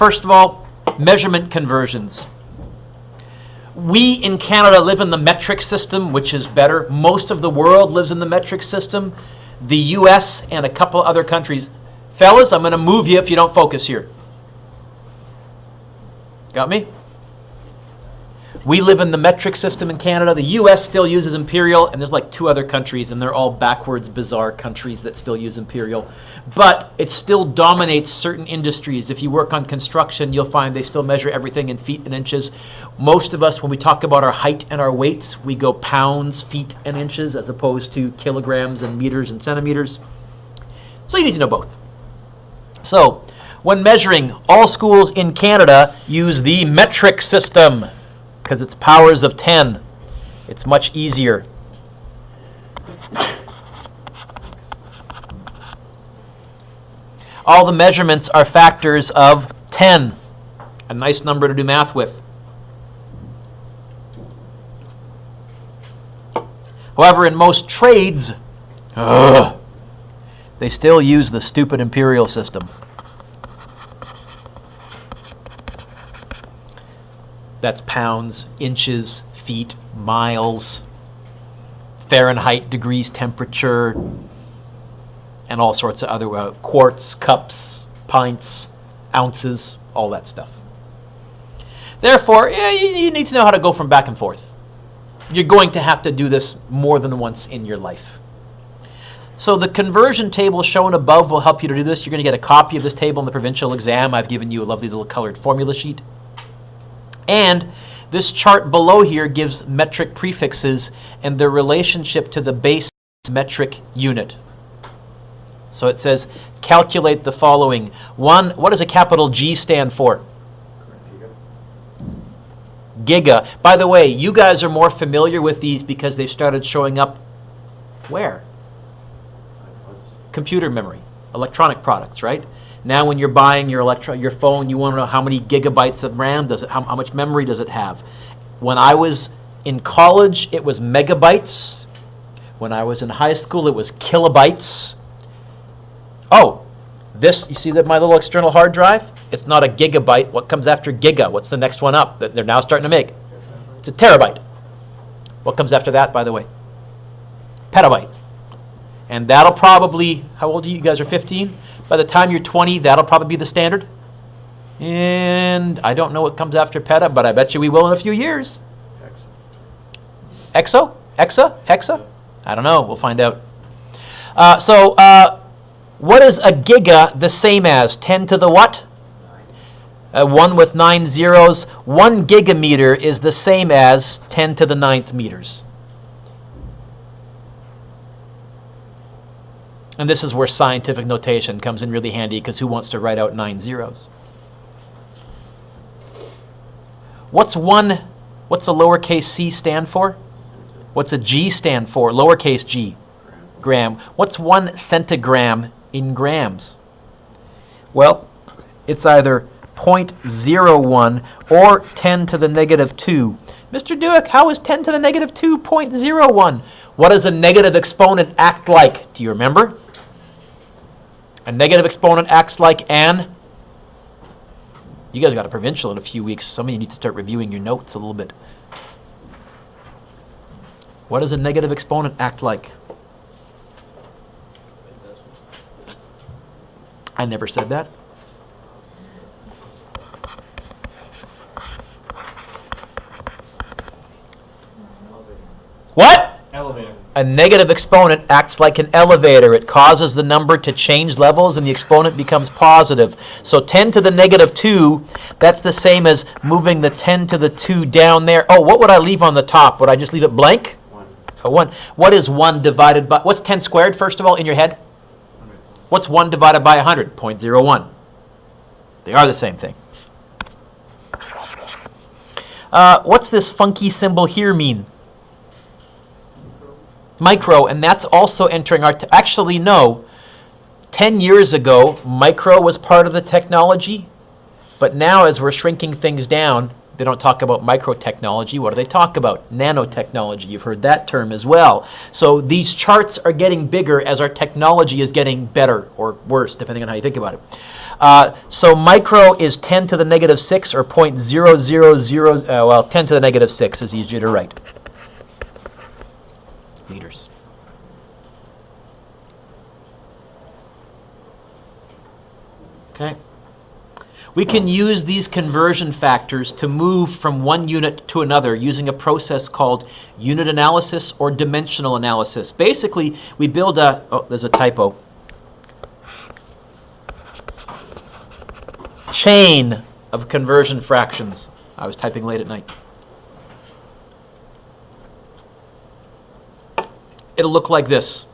First of all, measurement conversions. We in Canada live in the metric system, which is better. Most of the world lives in the metric system. The US and a couple other countries. Fellas, I'm going to move you if you don't focus here. Got me? We live in the metric system in Canada. The US still uses imperial, and there's like 2 other countries, and they're all backwards, bizarre countries that still use imperial. But it still dominates certain industries. If you work on construction, you'll find they still measure everything in feet and inches. Most of us, when we talk about our height and our weights, we go pounds, feet, and inches, as opposed to kilograms and meters and centimeters. So you need to know both. So when measuring, all schools in Canada use the metric system, because it's powers of 10. It's much easier. All the measurements are factors of 10. A nice number to do math with. However, in most trades, they still use the stupid imperial system. That's pounds, inches, feet, miles, Fahrenheit, degrees, temperature, and all sorts of other quarts, cups, pints, ounces, all that stuff. Therefore, you need to know how to go from back and forth. You're going to have to do this more than once in your life. So the conversion table shown above will help you to do this. You're going to get a copy of this table in the provincial exam. I've given you a lovely little colored formula sheet. And this chart below here gives metric prefixes and their relationship to the base metric unit. So it says, calculate the following. 1, what does a capital G stand for? Giga. By the way, you guys are more familiar with these because they've started showing up where? Computer memory, electronic products, right? Now when you're buying your phone, you want to know how many gigabytes of RAM does it, how much memory does it have. When I was in college, it was megabytes. When I was in high school, it was kilobytes. Oh, this, you see that my little external hard drive? It's not a gigabyte. What comes after giga? What's the next one up that they're now starting to make? It's a terabyte. What comes after that, by the way? Petabyte. And that'll probably, how old are you? You guys are 15? By the time you're 20, that'll probably be the standard. And I don't know what comes after peta, but I bet you we will in a few years. Exo? Hexa? Hexa? I don't know. We'll find out. What is a giga the same as? 10 to the what? 1 with 9 zeros. 1 gigameter is the same as 10 to the 9th meters. And this is where scientific notation comes in really handy, because who wants to write out 9 zeros? What's a lowercase c stand for? What's a g stand for? Lowercase g. Gram. What's 1 centigram in grams? Well, it's either 0.01 or 10 to the negative 2. Mr. Dueck, how is 10 to the negative 2 0.01? What does a negative exponent act like? Do you remember? A negative exponent acts like an... You guys got a provincial in a few weeks. Some of you need to start reviewing your notes a little bit. What does a negative exponent act like? I never said that. What? Elevator. A negative exponent acts like an elevator. It causes the number to change levels and the exponent becomes positive. So 10 to the negative 2, that's the same as moving the 10 to the 2 down there. Oh, what would I leave on the top? Would I just leave it blank? 1. Oh, 1. What is 1 divided by... What's 10 squared, first of all, in your head? 100. What's 1 divided by 100? 0.01. They are the same thing. What's this funky symbol here mean? Micro, and that's also entering our... Actually, no. 10 years ago, micro was part of the technology, but now as we're shrinking things down, they don't talk about microtechnology. What do they talk about? Nanotechnology. You've heard that term as well. So these charts are getting bigger as our technology is getting better or worse, depending on how you think about it. So micro is 10 to the negative 6 or 0.000, well, 10 to the negative 6 is easier to write. Liters. Okay. We can use these conversion factors to move from one unit to another using a process called unit analysis or dimensional analysis. Basically, we build a, oh, there's a typo, chain of conversion fractions. I was typing late at night. It'll look like this.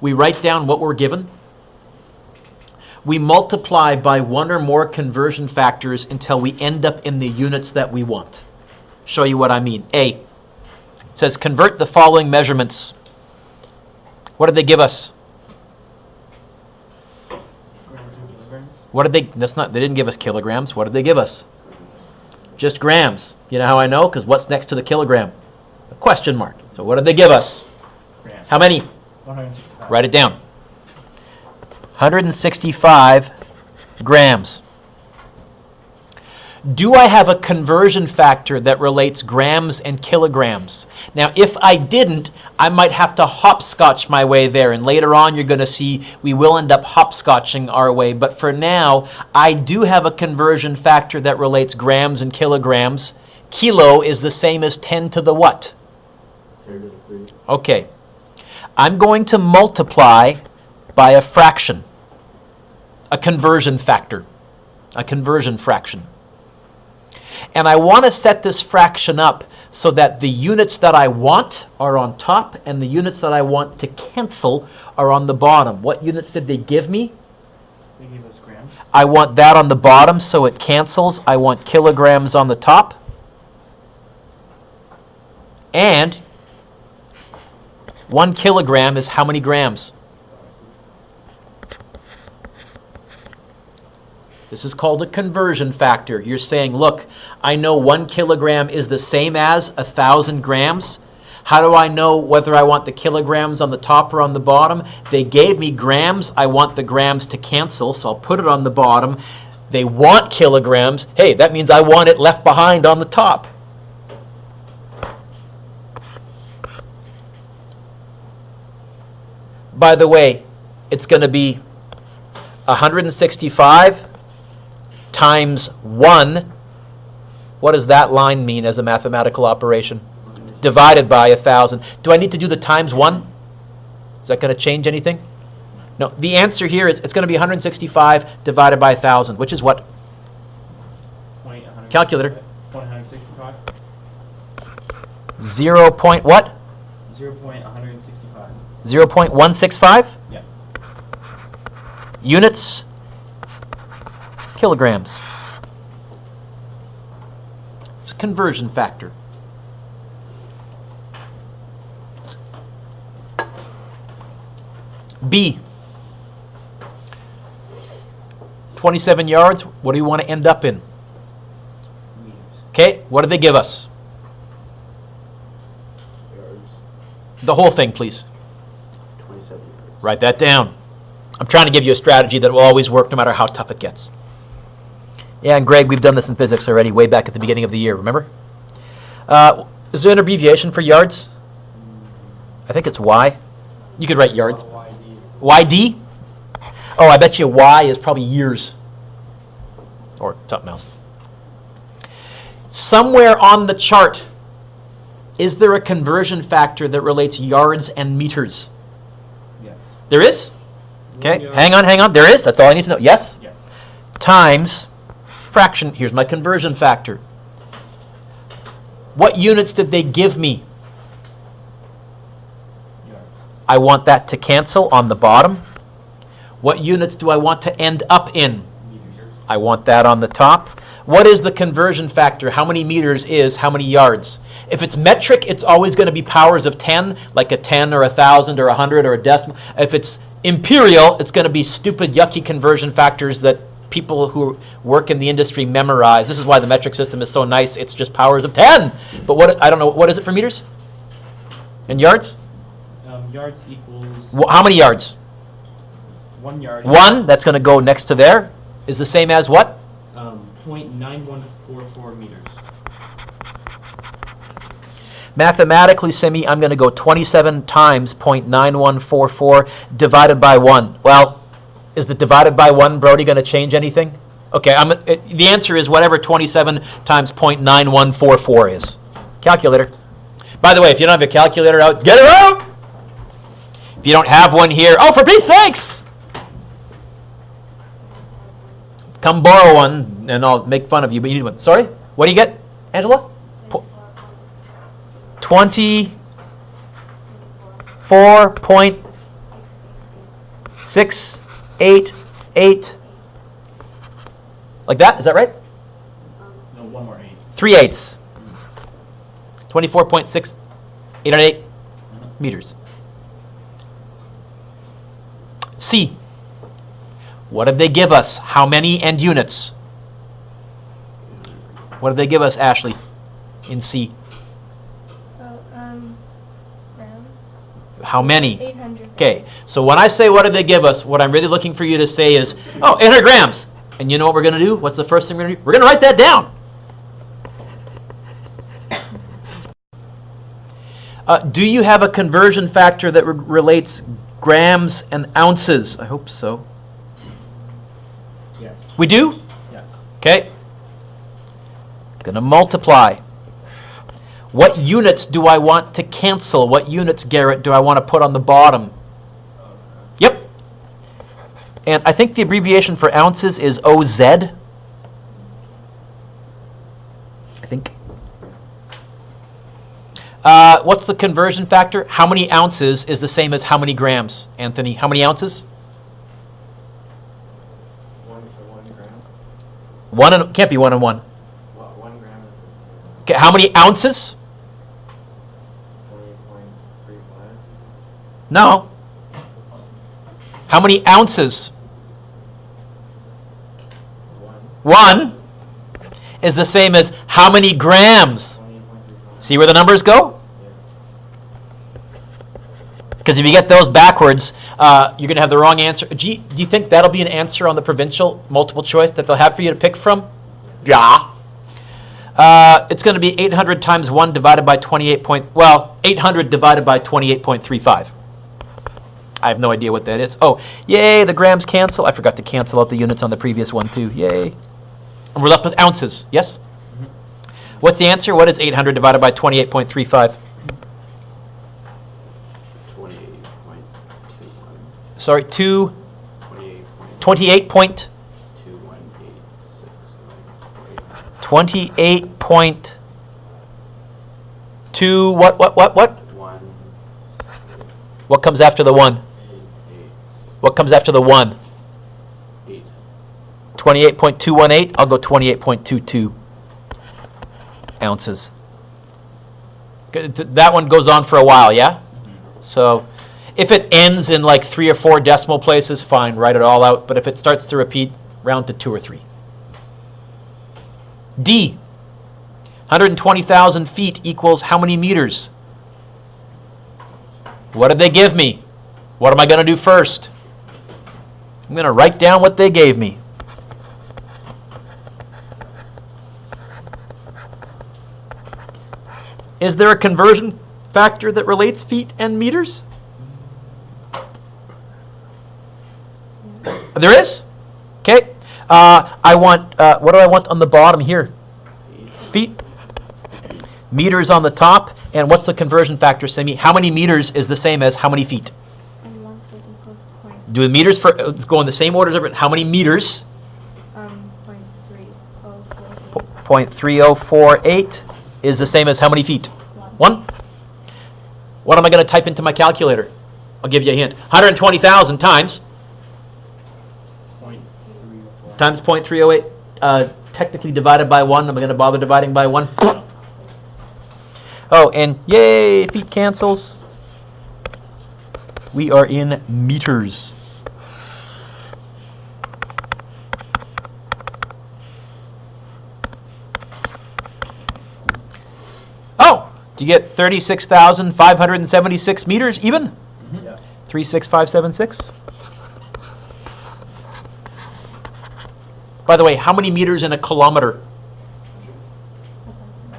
We write down what we're given. We multiply by one or more conversion factors until we end up in the units that we want. Show you what I mean. A, it says convert the following measurements. What did they give us? What did they, that's not, they didn't give us kilograms. What did they give us? Just grams. You know how I know? Because what's next to the kilogram? A question mark. So what did they give us? Grams. How many? 165. Write it down. 165 grams. Do I have a conversion factor that relates grams and kilograms? Now, if I didn't, I might have to hopscotch my way there. And later on, you're going to see we will end up hopscotching our way. But for now, I do have a conversion factor that relates grams and kilograms. Kilo is the same as 10 to the what? 10 to the 3. Okay. I'm going to multiply by a fraction, a conversion factor, a conversion fraction. And I want to set this fraction up so that the units that I want are on top and the units that I want to cancel are on the bottom. What units did they give me? They gave us grams. I want that on the bottom so it cancels. I want kilograms on the top. And 1 kilogram is how many grams? This is called a conversion factor. You're saying, look, I know 1 kilogram is the same as 1,000 grams. How do I know whether I want the kilograms on the top or on the bottom? They gave me grams. I want the grams to cancel, so I'll put it on the bottom. They want kilograms. Hey, that means I want it left behind on the top. By the way, it's going to be 165 times 1. What does that line mean as a mathematical operation? Divided by 1,000. Do I need to do the times 1? Is that going to change anything? No. The answer here is it's going to be 165 divided by 1,000, which is what? Calculator. 165. 0. Point what? 0.165. 0.165? Yeah. Units, kilograms. It's a conversion factor. B, 27 yards. What do you want to end up in? Meters. Okay, what did they give us? Yards. The whole thing, please. 27 yards. Write that down. I'm trying to give you a strategy that will always work no matter how tough it gets. Yeah, and Greg, we've done this in physics already way back at the beginning of the year, remember? Is there an abbreviation for yards? I think it's Y. You could write yards. YD? Oh, I bet you Y is probably years. Or something else. Somewhere on the chart, is there a conversion factor that relates yards and meters? Yes. There is? Okay, hang on. There is? That's all I need to know. Yes? Yes. Times fraction. Here's my conversion factor. What units did they give me? Yards. I want that to cancel on the bottom. What units do I want to end up in? Meters. I want that on the top. What is the conversion factor? How many meters is how many yards? If it's metric, it's always going to be powers of 10, like a 10 or 1,000 or 100 or a decimal. If it's imperial, it's going to be stupid, yucky conversion factors that people who work in the industry memorize. This is why the metric system is so nice. It's just powers of 10. But what, I don't know, what is it for meters? And yards? Yards equals How many yards? 1 yard. 1, that's going to go next to there, is the same as what? 0.9144 meters. Mathematically, Simi, I'm going to go 27 times 0.9144 divided by 1. Well, is the divided by 1, Brody, going to change anything? Okay, the answer is whatever 27 times 0.9144 is. Calculator. By the way, if you don't have a calculator out, get it out! If you don't have one here, oh, for Pete's sakes! Come borrow one, and I'll make fun of you, but you need one. Sorry? What do you get, Angela? 24.688. Like that? Is that right? No, 1 more 8. 3/8. 24.688 meters. C. What did they give us? How many and units? What did they give us, Ashley, in C? Grams. How many? 800. Okay, so when I say what did they give us, what I'm really looking for you to say is, oh, 800 grams. And you know what we're going to do? What's the first thing we're going to do? We're going to write that down. Do you have a conversion factor that relates grams and ounces? I hope so. Yes. We do? Yes. Okay. Going to multiply. What units do I want to cancel? What units, Garrett, do I want to put on the bottom? Yep. And I think the abbreviation for ounces is OZ. I think. What's the conversion factor? How many ounces is the same as how many grams, Anthony? How many ounces? 1 gram. Can't be 1 and 1. 1 gram is Okay, how many ounces? 20.35. No. How many ounces? 1 is the same as how many grams? 28.35. See where the numbers go? Because if you get those backwards, you're going to have the wrong answer. Do you think that'll be an answer on the provincial multiple choice that they'll have for you to pick from? Yeah. It's going to be 800 times 1 divided by 800 divided by 28.35. I have no idea what that is. Oh, yay, the grams cancel. I forgot to cancel out the units on the previous one too. Yay. And we're left with ounces. Yes? Mm-hmm. What's the answer? What is 800 divided by 28.35? 28.21. Sorry, 28 point. 28.2 what? 1. What comes after the 1? 8. What comes after the 1? 8. 28.218. I'll go 28.22 ounces. That one goes on for a while, yeah? Mm-hmm. So if it ends in like 3 or 4 decimal places, fine, write it all out. But if it starts to repeat, round to 2 or 3. D. 120,000 feet equals how many meters? What did they give me? What am I going to do first? I'm going to write down what they gave me. Is there a conversion factor that relates feet and meters? There is? Okay. I want, what do I want on the bottom here? Feet. Meters on the top. And what's the conversion factor, Simi? How many meters is the same as how many feet? And 1 foot equals Do the meters for, let's go in the same order as everyone. How many meters? 0.3048 is the same as how many feet? 1. What am I going to type into my calculator? I'll give you a hint. 120,000 times 0.308, technically divided by 1. Am I going to bother dividing by 1? Oh, and yay, feet cancels. We are in meters. Oh, do you get 36,576 meters even? Yeah. 36576. By the way, how many meters in a kilometer?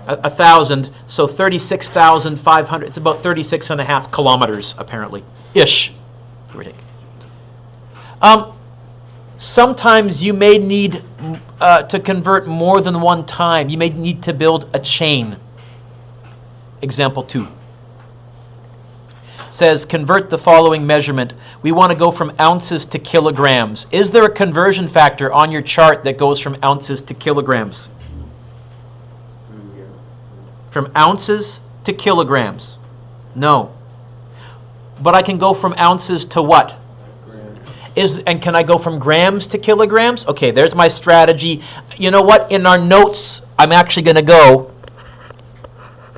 That's 1,000. So 36,500. It's about 36 and a half kilometers, apparently. Ish. Give or take. Sometimes you may need to convert more than one time. You may need to build a chain. Example 2. Says, convert the following measurement. We want to go from ounces to kilograms. Is there a conversion factor on your chart that goes from ounces to kilograms? Yeah. From ounces to kilograms? No. But I can go from ounces to what? Grams. And can I go from grams to kilograms? Okay, there's my strategy. You know what? In our notes, I'm actually going to go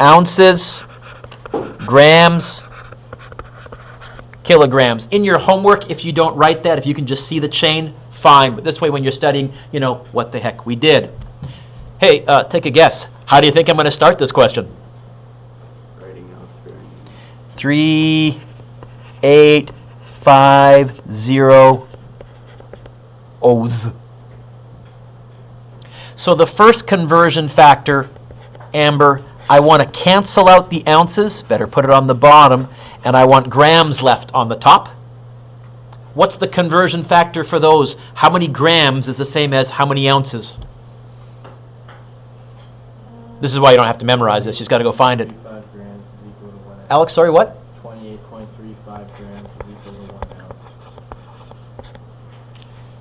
ounces, grams, kilograms. In your homework, if you don't write that, if you can just see the chain, fine. But this way, when you're studying, you know what the heck we did. Hey, take a guess. How do you think I'm going to start this question? Writing out 3, 8, 5, 0, O's. So the first conversion factor, Amber, I want to cancel out the ounces, better put it on the bottom, and I want grams left on the top. What's the conversion factor for those? How many grams is the same as how many ounces? This is why you don't have to memorize this. You just got to go find it. 35 grams is equal to 1 ounce. Alex, sorry, what? 28.35 grams is equal to 1 ounce.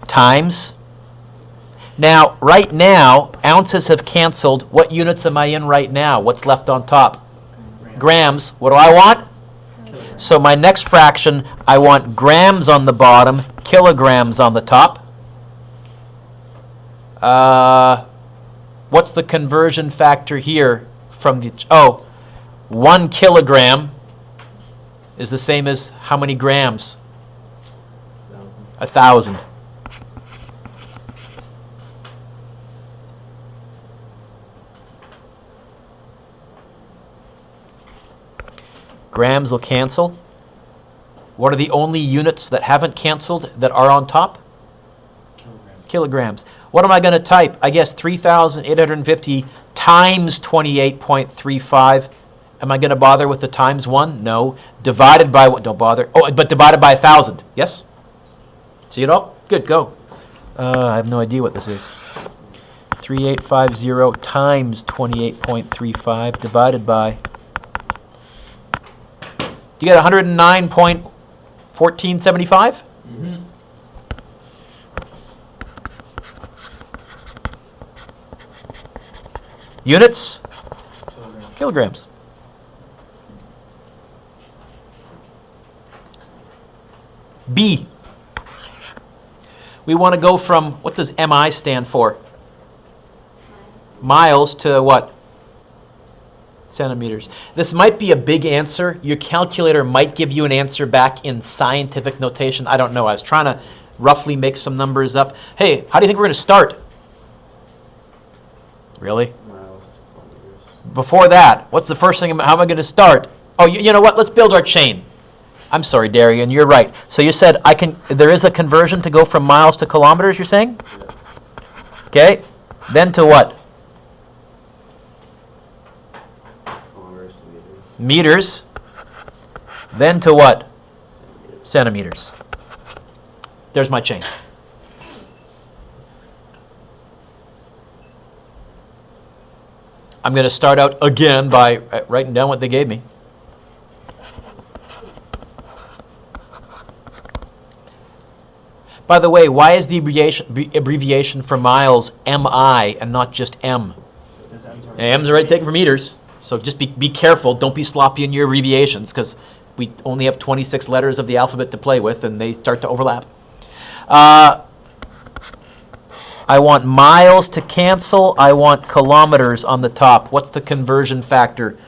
Times. Now, right now, ounces have canceled. What units am I in right now? What's left on top? Grams. What do I want? Kilograms. So my next fraction, I want grams on the bottom, kilograms on the top. What's the conversion factor here from the... 1 kilogram is the same as how many grams? 1,000. 1,000. Grams will cancel. What are the only units that haven't canceled that are on top? Kilograms. Kilograms. What am I going to type? I guess 3,850 times 28.35. Am I going to bother with the times 1? No. Divided by what? Don't bother. Oh, but divided by 1,000. Yes? See it all? Good, go. I have no idea what this is. 3850 times 28.35 divided by... Do you get 109.1475? Mm-hmm. Units? Kilograms. Kilograms. B. We want to go from, what does MI stand for? Miles to what? Centimeters. This might be a big answer. Your calculator might give you an answer back in scientific notation. I don't know. I was trying to roughly make some numbers up. Hey, how do you think we're going to start? Really? Miles to kilometers. Before that, what's the first thing? How am I going to start? Oh, you know what? Let's build our chain. I'm sorry, Darian, you're right. So you said there is a conversion to go from miles to kilometers, you're saying? Yeah. Okay. Then to what? Kilometers to meters. Meters. Then to what? Centimeters. Centimeters. There's my chain. I'm going to start out again by writing down what they gave me. By the way, why is the abbreviation for miles MI and not just M? Because M's are M's already taken for meters, so just be careful. Don't be sloppy in your abbreviations because we only have 26 letters of the alphabet to play with, and they start to overlap. I want miles to cancel. I want kilometers on the top. What's the conversion factor?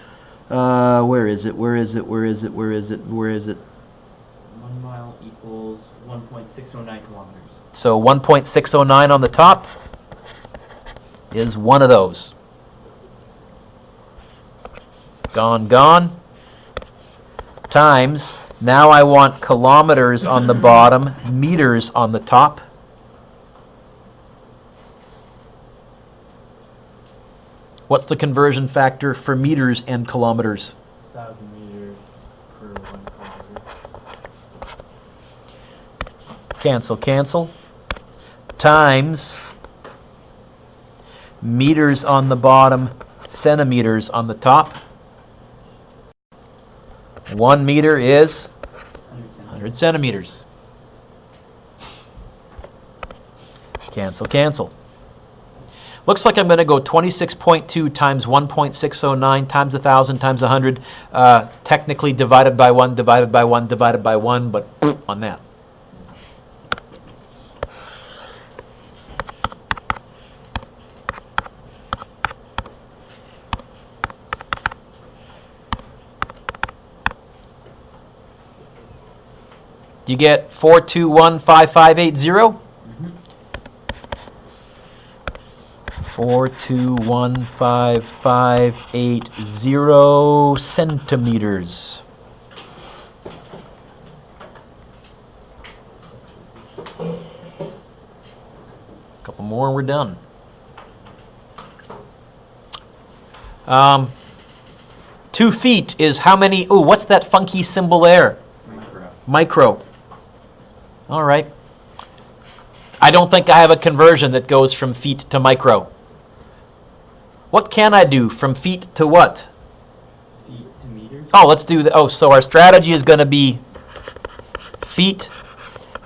Where is it? 1 mile equals 1.609 kilometers. So 1.609 on the top is one of those. Gone, gone. Times, now I want kilometers on the bottom, meters on the top. What's the conversion factor for meters and kilometers? 1,000 meters per 1 kilometer. Cancel, cancel. Times meters on the bottom, centimeters on the top. 1 meter is 100 centimeters. Cancel, cancel. Looks like I'm going to go 26.2 times 1.609 times 1,000 times 100, technically divided by 1, divided by 1, divided by 1, but on that. Do you get 4215580? 4215580 centimeters. Couple more and we're done. 2 feet is how many? Ooh, what's that funky symbol there? Micro. All right. I don't think I have a conversion that goes from feet to micro. What can I do from feet to what? Feet to meters? Oh, let's do the, so our strategy is going to be feet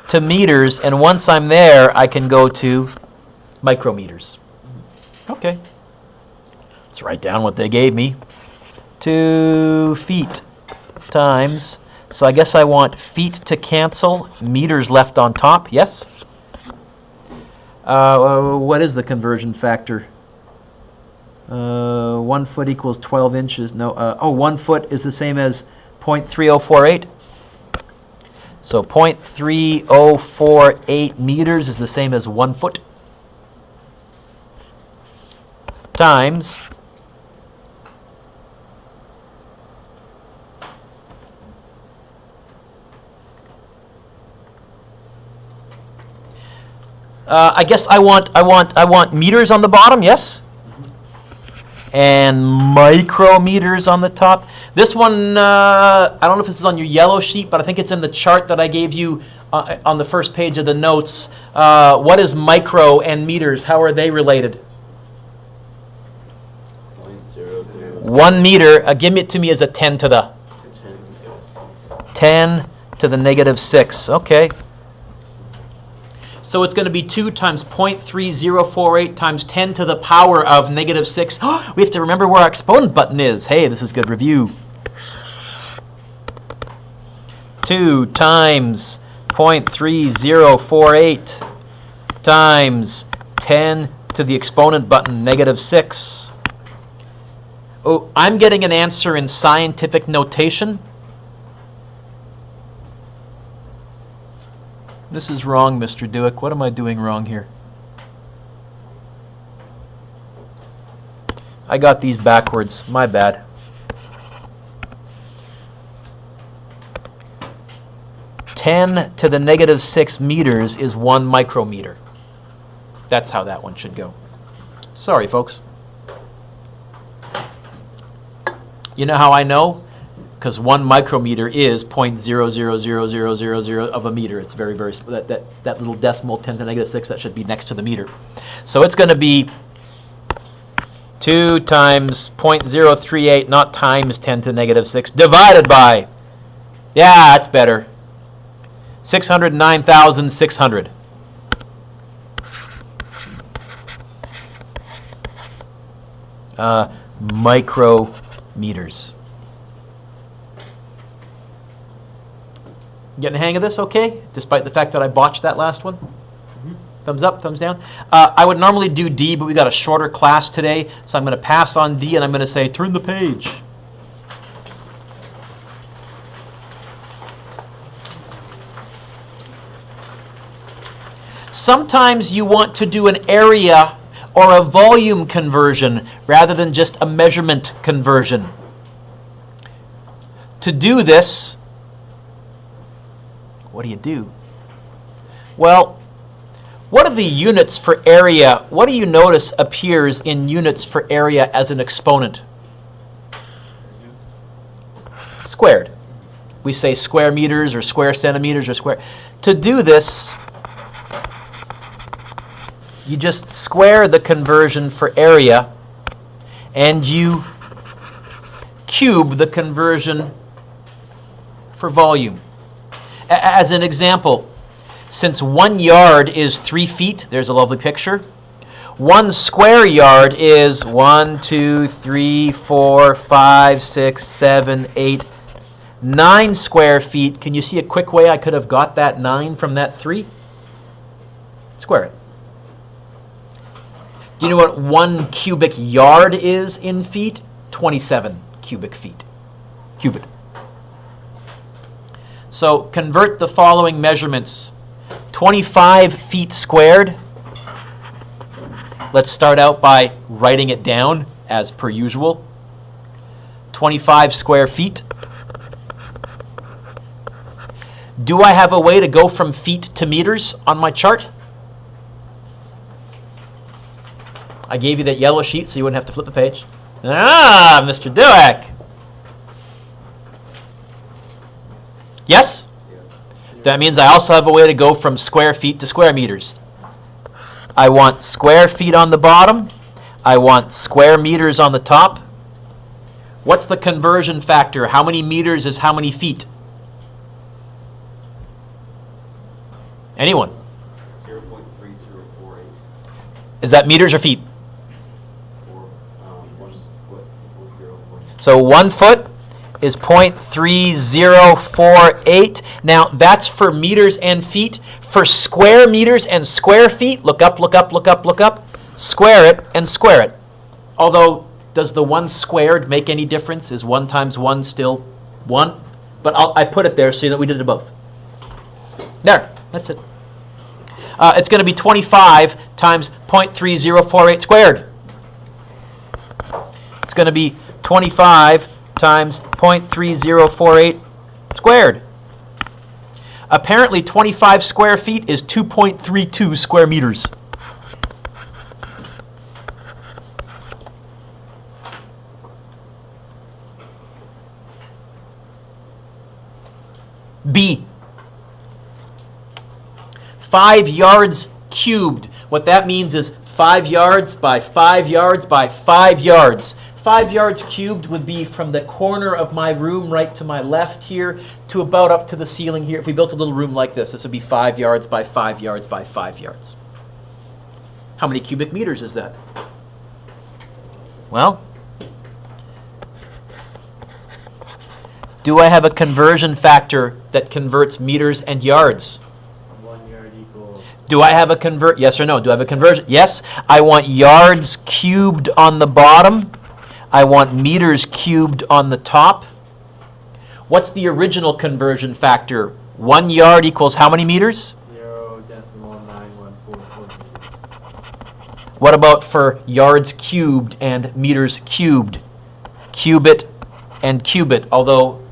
to meters, and once I'm there, I can go to micrometers. Okay. Let's write down what they gave me. 2 feet times, so I guess I want feet to cancel, meters left on top, yes? What is the conversion factor? 1 foot equals 12 inches. No, 1 foot is the same as 0.3048. So 0.3048 meters is the same as 1 foot times I guess I want meters on the bottom, yes? And micrometers on the top. This one, I don't know if this is on your yellow sheet, but I think it's in the chart that I gave you on the first page of the notes. What is micro and meters? How are they related? 0.02. 1 meter, give it to me as a 10 to the 10 to the negative 6. Okay. So it's going to be 2 times 0.3048 times 10 to the power of negative 6. We have to remember where our exponent button is. Hey, this is good review. 2 times 0.3048 times 10 to the exponent button, negative 6. Oh, I'm getting an answer in scientific notation. This is wrong, Mr. Dueck. What am I doing wrong here? I got these backwards. My bad. (10 to the negative 6 meters is 1 micrometer. That's how that one should go. Sorry, folks. You know how I know? Because 1 micrometer is 0.000000 of a meter. It's very, very, that little decimal 10 to the negative 6, that should be next to the meter. So it's going to be 2 times 0.038, not times 10 to the negative 6, divided by, yeah, that's better, 609,600. Micrometers. Getting the hang of this okay? Despite the fact that I botched that last one? Thumbs up, thumbs down. I would normally do D, but we got a shorter class today, so I'm going to pass on D and I'm going to say, turn the page. Sometimes you want to do an area or a volume conversion rather than just a measurement conversion. To do this, what do you do? Well, What are the units for area? What do you notice appears in units for area as an exponent? Squared. We say square meters or square centimeters or square. To do this, you just square the conversion for area and you cube the conversion for volume. As an example, since 1 yard is 3 feet, there's a lovely picture. 1 square yard is 1, 2, 3, 4, 5, 6, 7, 8, 9 square feet. Can you see a quick way I could have got that 9 from that 3? Square it. Do you know what 1 cubic yard is in feet? 27 cubic feet. Cubit. So convert the following measurements. 25 feet squared. Let's start out by writing it down as per usual. 25 square feet. Do I have a way to go from feet to meters on my chart? I gave you that yellow sheet so you wouldn't have to flip the page. Ah, Mr. Dueck. Yes? That means I also have a way to go from square feet to square meters. I want square feet on the bottom. I want square meters on the top. What's the conversion factor? How many meters is how many feet? Anyone? 0.3048. Is that meters or feet? 1 foot equals 0.3048. So 1 foot is 0.3048. Now that's for meters and feet. For square meters and square feet, look up, look up, look up, look up. Square it and square it. Although, does the 1 squared make any difference? Is 1 times 1 still 1? But I put it there so that we did it both. There, that's it. It's going to be 25 times 0.3048 squared. It's going to be 25 times 0.3048 squared. Apparently 25 square feet is 2.32 square meters. B. 5 yards cubed. What that means is 5 yards by 5 yards by 5 yards. 5 yards cubed would be from the corner of my room right to my left here to about up to the ceiling here. If we built a little room like this, this would be 5 yards by 5 yards by 5 yards. How many cubic meters is that? Well, do I have a conversion factor that converts meters and yards? 1 yard equals. Do I have a convert? Yes or no? Do I have a conversion? Yes. I want yards cubed on the bottom. I want meters cubed on the top. What's the original conversion factor? 1 yard equals how many meters? 0.9144 meters. What about for yards cubed and meters cubed? Cubit and cubit, although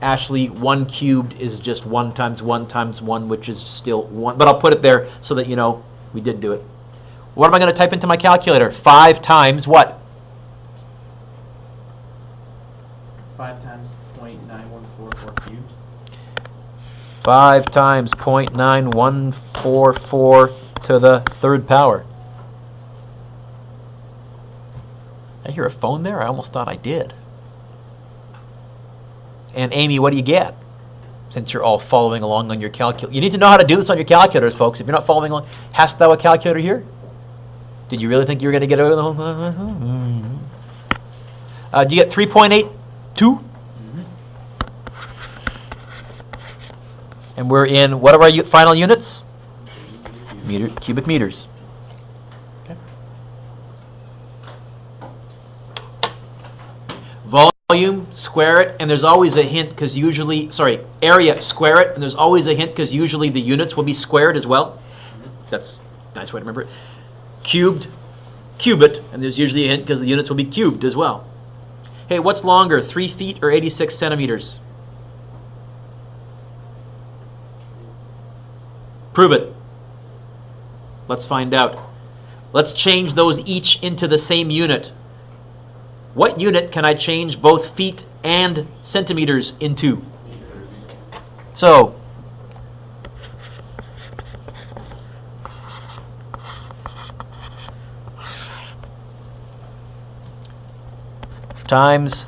Ashley, 1 cubed is just 1 times 1 times 1, which is still 1. But I'll put it there so that you know we did do it. What am I going to type into my calculator? 5 times what? 5 times 0.9144 cubed. 5 times 0.9144 to the 3rd power. I hear a phone there? I almost thought I did. And Amy, what do you get? Since you're all following along on your calculator. You need to know how to do this on your calculators, folks. If you're not following along, hast thou a calculator here? Did you really think you were going to get it? Do you get 3.82? And we're in, what are our final units? Cubic meters. Okay. Volume, square it, and there's always a hint because usually, area, square it, and there's always a hint because usually the units will be squared as well. That's a nice way to remember it. Cubed, cubit, and there's usually a hint because the units will be cubed as well. Hey, what's longer, 3 feet or 86 centimeters? Prove it. Let's find out. Let's change those each into the same unit. What unit can I change both feet and centimeters into? So, times,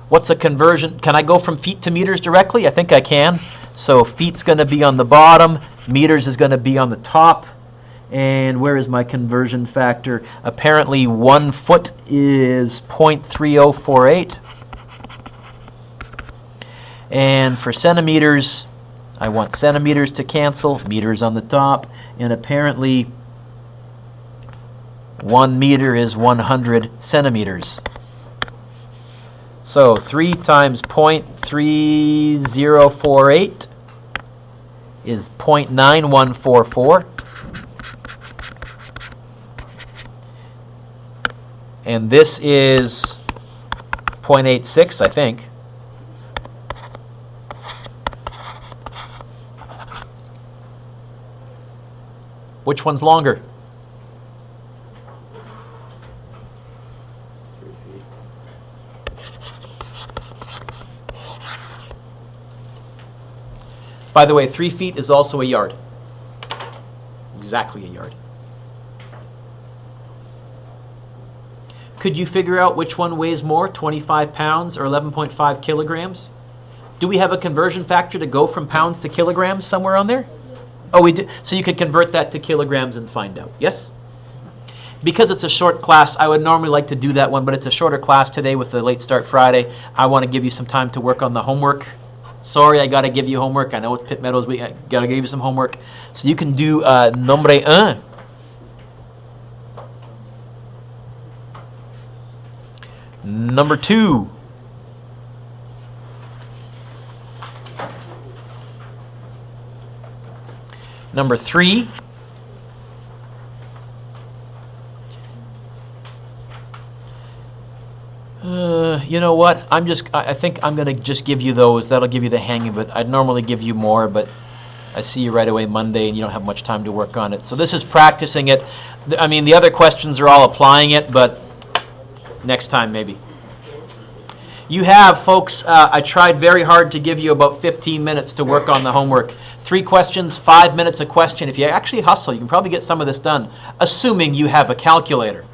what's a conversion? Can I go from feet to meters directly? I think I can. So feet's going to be on the bottom, meters is going to be on the top. And where is my conversion factor? Apparently 1 foot is 0.3048. And for centimeters, I want centimeters to cancel, meters on the top. And apparently 1 meter is 100 centimeters. So 3 times 0.3048 is 0.9144. And this is 0.86, I think. Which one's longer? 3 feet. By the way, 3 feet is also a yard. Exactly a yard. Could you figure out which one weighs more, 25 pounds or 11.5 kilograms? Do we have a conversion factor to go from pounds to kilograms somewhere on there? Oh, we did. So you could convert that to kilograms and find out. Yes? Because it's a short class, I would normally like to do that one, but it's a shorter class today with the late start Friday. I want to give you some time to work on the homework. Sorry, I got to give you homework. I know it's Pitt Meadows week. I got to give you some homework. So you can do nombre un. Number 2. Number 3. You know what? I think I'm going to just give you those. That'll give you the hang of it. I'd normally give you more, but I see you right away Monday and you don't have much time to work on it. So this is practicing it. I mean, the other questions are all applying it, but next time maybe. You have, folks, I tried very hard to give you about 15 minutes to work on the homework. 3 questions, 5 minutes a question. If you actually hustle, you can probably get some of this done, assuming you have a calculator.